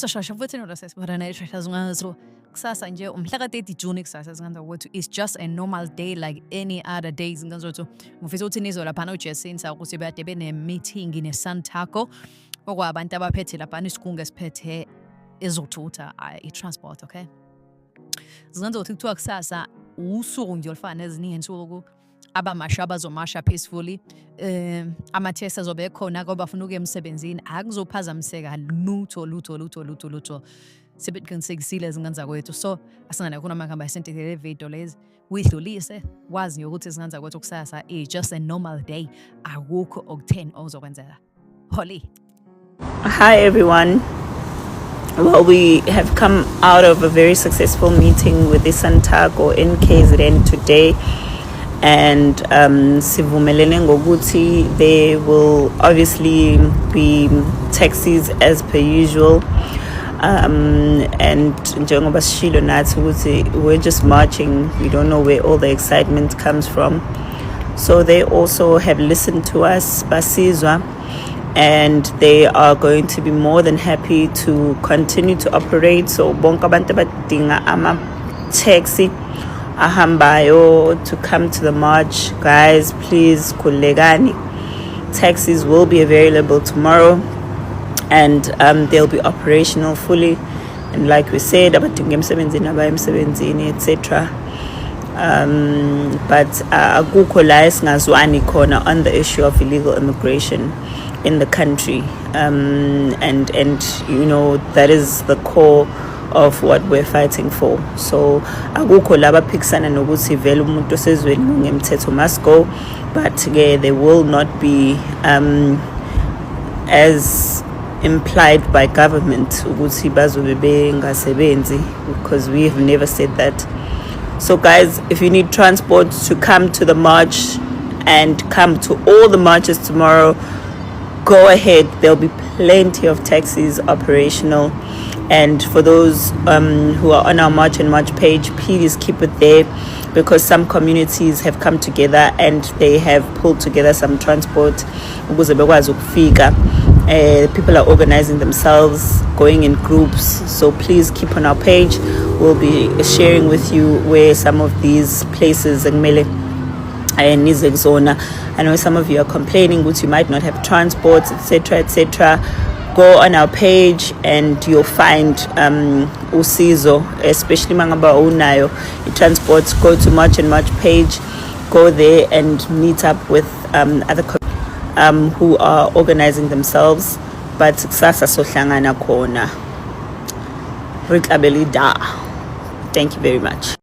shasha futhi nolwa sesibona ishasha zungazo kusasa nje umhla ka-30 June kusasa zinganza ukuthi it's just a normal day like any other days nganzothi ngifisa ukuthi nizwe lapha noJacinta ukuthi bade bene-meeting ne-Santaco okwabantu abaphethe lapha isigungu esiphethe ezokuthutha i-transport. Okay, zinganza ukuthi kuthiwa kusasa usuku nje olufana nezinye insuku abamasha abazomasha peacefully, ama-test azobe ekhona ngoba bafuna ukuya emsebenzini, akuzophazamiseka lutho sebeqinisekisile zinganza kwethu. So asingane khona amakhamba esentekele video lezi uyidlulise wazi ukuthi zinganza kwethu kusasa just a normal day, akukho okutheni ozokwenzeka. Holly. Hi everyone. Well, we have come out of a very successful meeting with the Santaco in KZN today, and sivumelene ngokuthi there will obviously be taxis as per usual, and njengoba sishilo nathi ukuthi we're just marching, we don't know where all the excitement comes from. So they also have listened to us, basizwa, and they are going to be more than happy to continue to operate. So bonke abantu abadinga ama-taxi ahambayo to come to the march, guys, please khulekani. Taxis will be available tomorrow, and they'll be operational fully, and like we said, abadinga emsebenzini abaya emsebenzini etc. But akukho la esingazwani khona on the issue of illegal immigration in the country, and you know that is the core of what we're fighting for. So akukho laba phikisana nokuthi vele umuntu osezweni ngemthetho must go, but they will not be as implied by government ukuthi bazobe bengasebenzi, because we have never said that. So guys, if you need transport to come to the march and come to all the marches tomorrow, go ahead. There'll be plenty of taxis operational. And for those who are on our March and March page, please keep it there, because some communities have come together and they have pulled together some transport. People are organizing themselves, going in groups. So please keep on our page. We'll be sharing with you where some of these places in Mele and Nizek. I know some of you are complaining that you might not have transport, etc. Go on our page and you'll find usizo, especially mangaba unayo transport. Go to March and March page, go there and meet up with other who are organizing themselves. But kusasa sohlangana khona. Thank you very much.